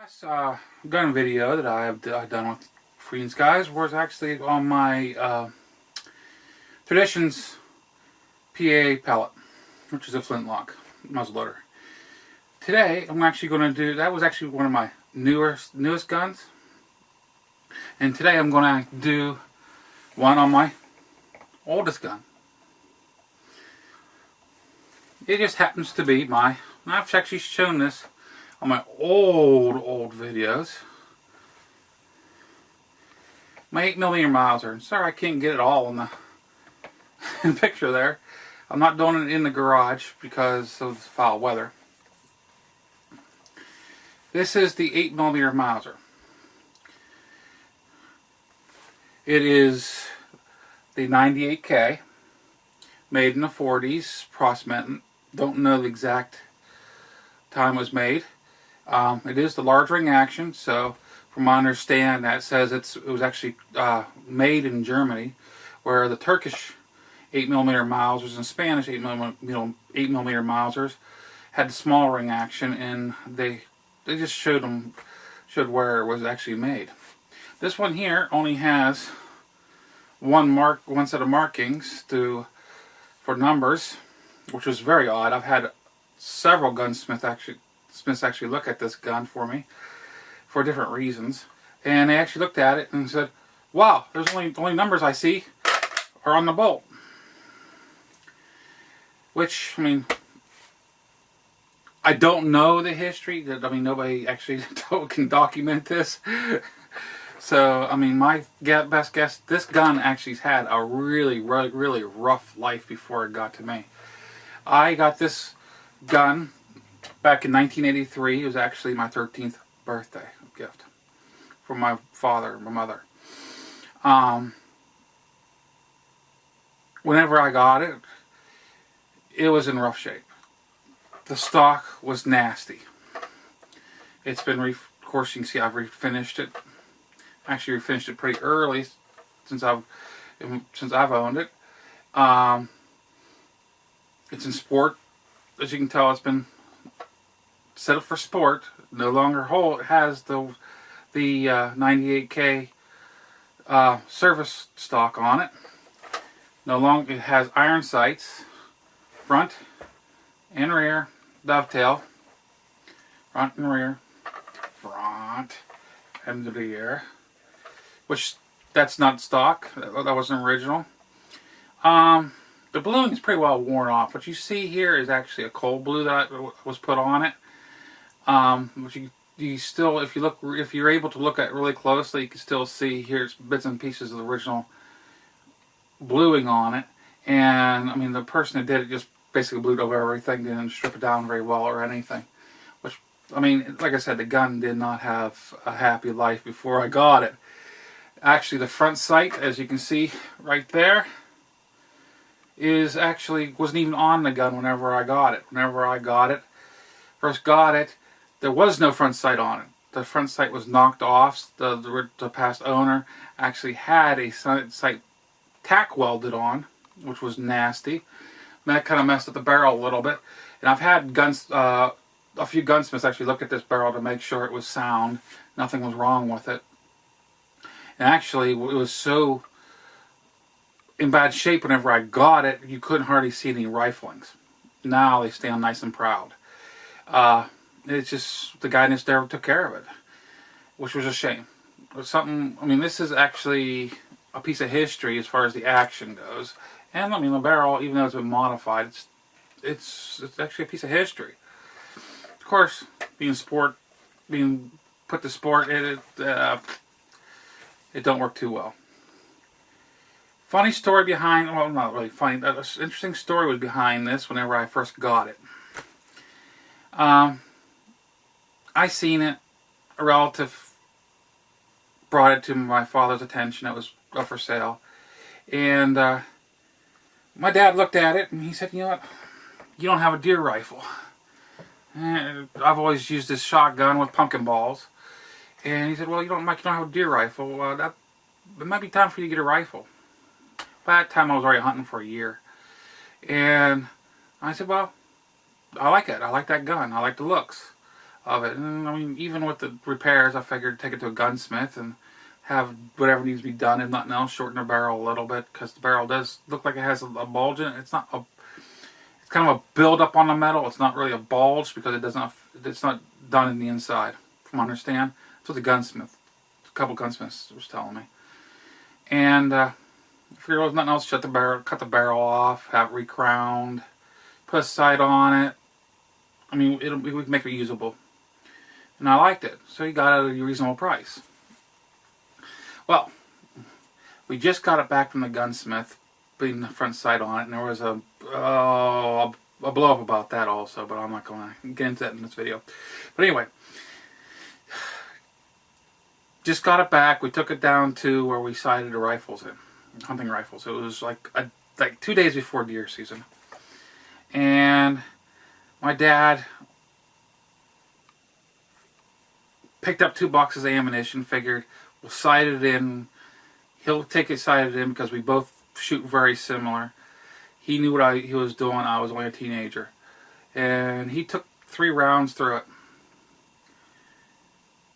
Last gun video that I have done with Friends guys was actually on my Traditions PA pellet, which is a flintlock muzzleloader. Today I'm actually going to do, that was actually one of my newest guns, and today I'm going to do one on my oldest gun. It just happens to be my, I've actually shown this on my old videos. My 8mm Mauser. Sorry I can't get it all in the picture there. I'm not doing it in the garage because of the foul weather. This is the 8mm Mauser. It is the 98K, made in the 40s, approximately. Don't know the exact time it was made. It is the large ring action, so from what I understand, that says it was actually made in Germany, where the Turkish 8mm Mausers and Spanish 8mm Mausers had the small ring action, and they just showed where it was actually made. This one here only has one set of markings for numbers, which was very odd. I've had several gunsmiths actually look at this gun for me for different reasons, and they actually looked at it and said, wow, there's only numbers I see are on the bolt. Which, I mean, I don't know the history. I mean, nobody actually can document this. So, I mean, my best guess, this gun actually had a really rough life before it got to me. I got this gun back in 1983. It was actually my 13th birthday gift from my father and my mother. Whenever I got it, it was in rough shape. The stock was nasty. It's been, of course, you can see I've refinished it. Actually, refinished it pretty early since I've owned it. It's in sport. As you can tell, it's been set up for sport. No longer has the 98K service stock on it. No longer, it has iron sights, front and rear, dovetail, front and rear, front and rear, which that's not stock. That wasn't original. The bluing is pretty well worn off. What you see here is actually a cold blue that was put on it. Which you still, if you're able to look at it really closely, you can still see here's bits and pieces of the original bluing on it. And I mean, the person who did it just basically blued over everything, didn't strip it down very well or anything. Which, I mean, like I said, the gun did not have a happy life before I got it. Actually, the front sight, as you can see right there, wasn't even on the gun whenever I got it. Whenever I first got it, there was no front sight on it. The front sight was knocked off. The past owner actually had a sight tack welded on, which was nasty. And that kind of messed up the barrel a little bit. And I've had a few gunsmiths actually look at this barrel to make sure it was sound. Nothing was wrong with it. And actually, it was so in bad shape whenever I got it, you couldn't hardly see any riflings. Now they stand nice and proud. It's just the guy just never took care of it, which was a shame. It was something. I mean, this is actually a piece of history as far as the action goes. And I mean, the barrel, even though it's been modified, it's actually a piece of history. Of course, being put to sport, it don't work too well. Funny story behind, well, not really funny, an interesting story was behind this whenever I first got it. I seen it, a relative brought it to my father's attention, it was up for sale, and my dad looked at it and he said, you know what, you don't have a deer rifle. And I've always used this shotgun with pumpkin balls, and he said, well, Mike, you don't have a deer rifle, it might be time for you to get a rifle. By that time I was already hunting for a year. And I said, well, I like it. I like that gun. I like the looks. of it. And I mean, even with the repairs, I figured take it to a gunsmith and have whatever needs to be done. If nothing else, shorten the barrel a little bit, because the barrel does look like it has a bulge in it. It's not a, it's kind of a build up on the metal. It's not really a bulge because it doesn't. It's not done in the inside. From what I understand, that's what the gunsmith, a couple gunsmiths was telling me. And if there was nothing else, cut the barrel off, have it recrowned, put a sight on it. I mean, we can make it usable. And I liked it, so he got it at a reasonable price. Well, we just got it back from the gunsmith, putting the front sight on it, and there was a blow up about that also, but I'm not going to get into that in this video. But anyway, just got it back. We took it down to where we sighted the rifles in, hunting rifles. It was like 2 days before deer season, and my dad picked up 2 boxes of ammunition, figured we'll sight it in. He'll take it sighted in because we both shoot very similar. He knew what he was doing. I was only a teenager. And he took 3 rounds through it.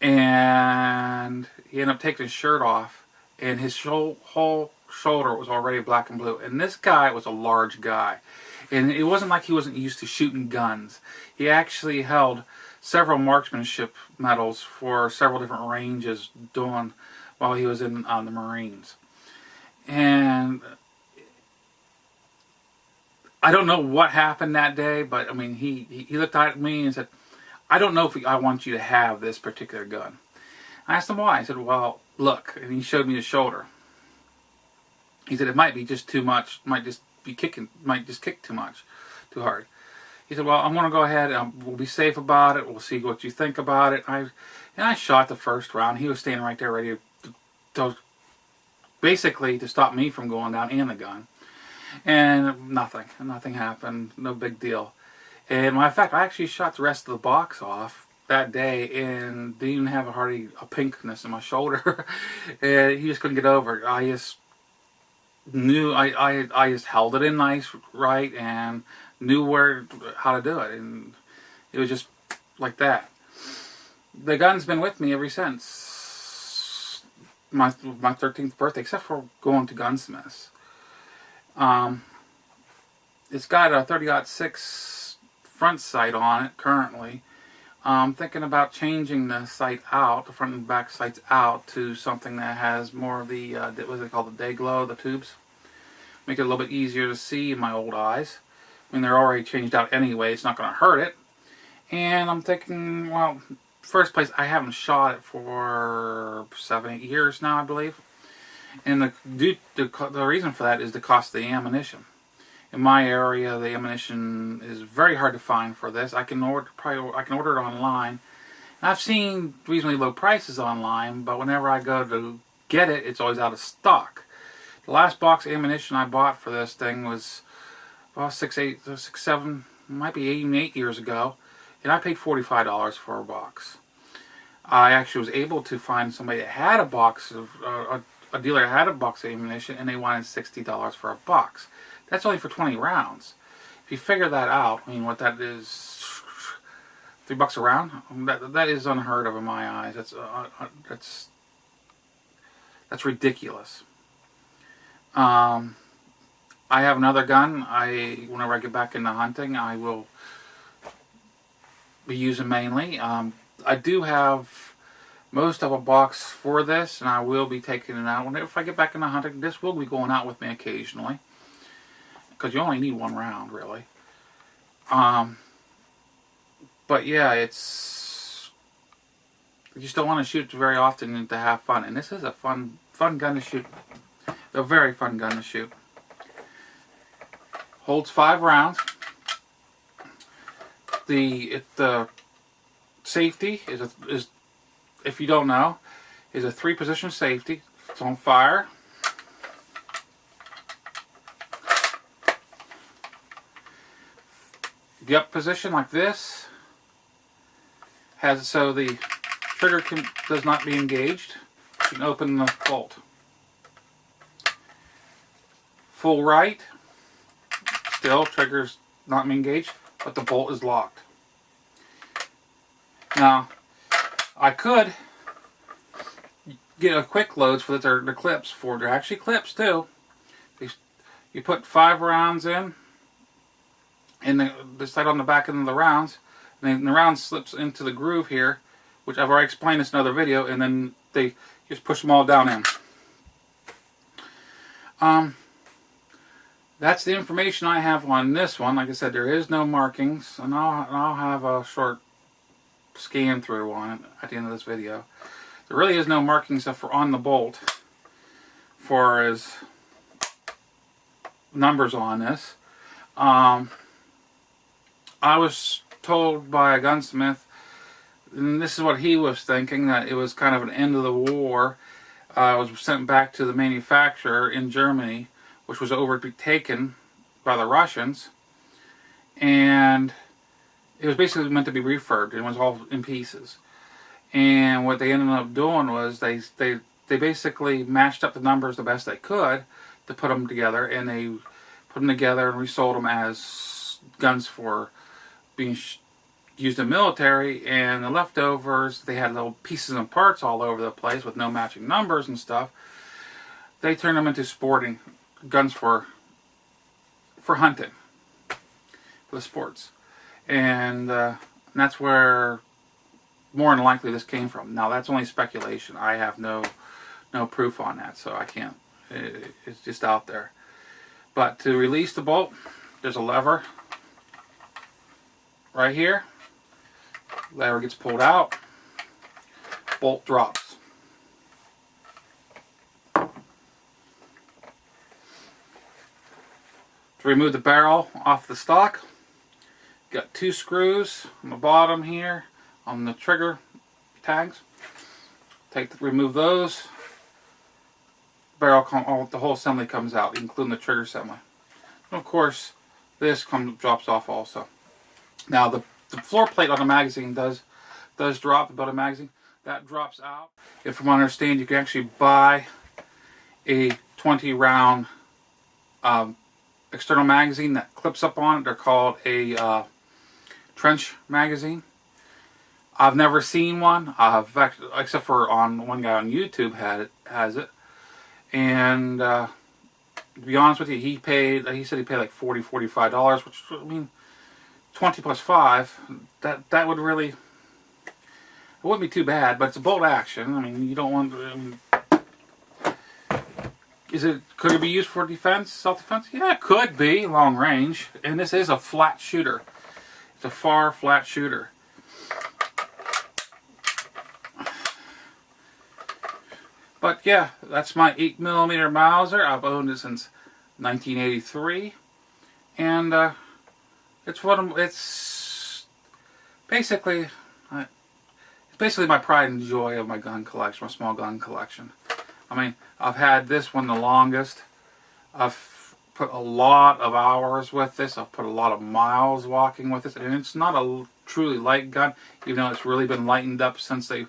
And he ended up taking his shirt off, and his whole shoulder was already black and blue. And this guy was a large guy. And it wasn't like he wasn't used to shooting guns. He actually held several marksmanship medals for several different ranges doing while he was in the Marines. And I don't know what happened that day, but I mean, he looked at me and said, I don't know if I want you to have this particular gun. I asked him why. I said, well, look. And he showed me his shoulder. He said, it might be just too much. Might just kick too much, too hard. He said, well, I'm going to go ahead and we'll be safe about it. We'll see what you think about it. And I shot the first round. He was standing right there ready to basically to stop me from going down and the gun. And nothing happened. No big deal. And matter of fact, I actually shot the rest of the box off that day and didn't even have hardly a pinkness in my shoulder. And he just couldn't get over it. I just knew, I just held it in nice, right, and knew how to do it. And it was just like that. The gun's been with me ever since my 13th birthday, except for going to gunsmiths. It's got a 30-06 front sight on it currently. I'm thinking about changing the sight out, the front and back sights out, to something that has more of the, what they call the day glow, the tubes. Make it a little bit easier to see in my old eyes. I mean, they're already changed out anyway, it's not going to hurt it. And I'm thinking, well, first place, I haven't shot it for 7-8 years now, I believe. And the reason for that is the cost of the ammunition. In my area, the ammunition is very hard to find for this. I can order it online. And I've seen reasonably low prices online, but whenever I go to get it, it's always out of stock. The last box of ammunition I bought for this thing was about 7, might be even 8 years ago, and I paid $45 for a box. I actually was able to find somebody that had a box of a dealer that had a box of ammunition, and they wanted $60 for a box. That's only for 20 rounds. If you figure that out, I mean, what that is, $3 a round. That is unheard of in my eyes. That's ridiculous. I have another gun. Whenever I get back into hunting, I will be using mainly. I do have most of a box for this, and I will be taking it out. If I get back into hunting, this will be going out with me occasionally, because you only need 1 round, really. But yeah, you just don't want to shoot very often to have fun. And this is a fun gun to shoot. A very fun gun to shoot. Holds 5 rounds. The safety is, if you don't know, is a 3-position safety. It's on fire. The up position like this has it so the trigger does not be engaged. You can open the bolt. Full right, still trigger's not engaged, but the bolt is locked. Now, I could get a quick loads for the clips. They're actually clips too. You put 5 rounds in, and they slide on the back end of the rounds, and then the round slips into the groove here, which I've already explained this in another video, and then they just push them all down in. That's the information I have on this one. Like I said, there is no markings, and I'll have a short scan through on it at the end of this video. There really is no markings except for on the bolt for as numbers on this. I was told by a gunsmith, and this is what he was thinking, that it was kind of an end of the war. It was sent back to the manufacturer in Germany, which was overtaken by the Russians, and it was basically meant to be refurbed. It was all in pieces. And what they ended up doing was they basically matched up the numbers the best they could to put them together, and they put them together and resold them as guns for being used in military. And the leftovers, they had little pieces and parts all over the place with no matching numbers and stuff. They turned them into sporting guns for hunting, for the sports. And that's where more than likely this came from. Now that's only speculation. I have no proof on that, so I can't. It's just out there. But to release the bolt, there's a lever right here. Lever gets pulled out. Bolt drops. To remove the barrel off the stock, got 2 screws on the bottom here on the trigger tags. Remove those. The whole assembly comes out, including the trigger assembly. And of course, this drops off also. Now the floor plate on the magazine does drop. About a magazine that drops out. If from what I understand, you can actually buy a 20 round external magazine that clips up on it. They're called a trench magazine. I've never seen one. Except for on one guy on YouTube has it. And to be honest with you, he said he paid like $40, $45, which, I mean, 20 plus 5, that would really, it wouldn't be too bad. But it's a bolt action. I mean, you don't want. Could it be used for defense, self-defense? Yeah, it could be long range. And this is a flat shooter. It's a far flat shooter. But yeah, that's my 8mm Mauser. I've owned it since 1983, and it's basically my pride and joy of my gun collection, my small gun collection. I mean, I've had this one the longest. I've put a lot of hours with this. I've put a lot of miles walking with this, and it's not a truly light gun, even though it's really been lightened up since they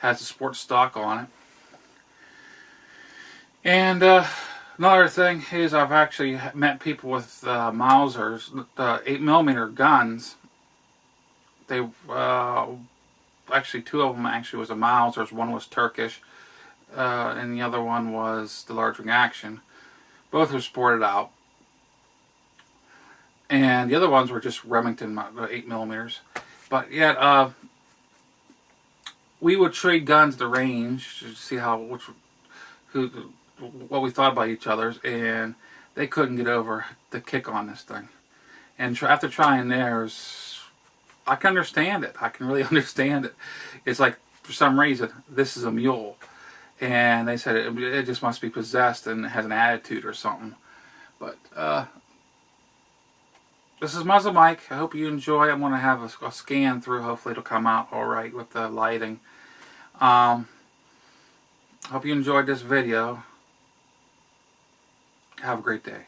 has the sports stock on it. And another thing is, I've actually met people with Mausers, 8mm guns. They actually 2 of them actually was a Mauser. One was Turkish, and the other one was the large ring action. Both were sported out, and the other ones were just Remington 8mm. But yet, we would trade guns at the range to see what we thought about each other's, and they couldn't get over the kick on this thing. And after trying theirs, I can understand it. I can really understand it. It's like, for some reason, this is a mule. And they said it just must be possessed and has an attitude or something. But, this is MuzzleMike. I hope you enjoy. I'm going to have a scan through. Hopefully it'll come out alright with the lighting. Hope you enjoyed this video. Have a great day.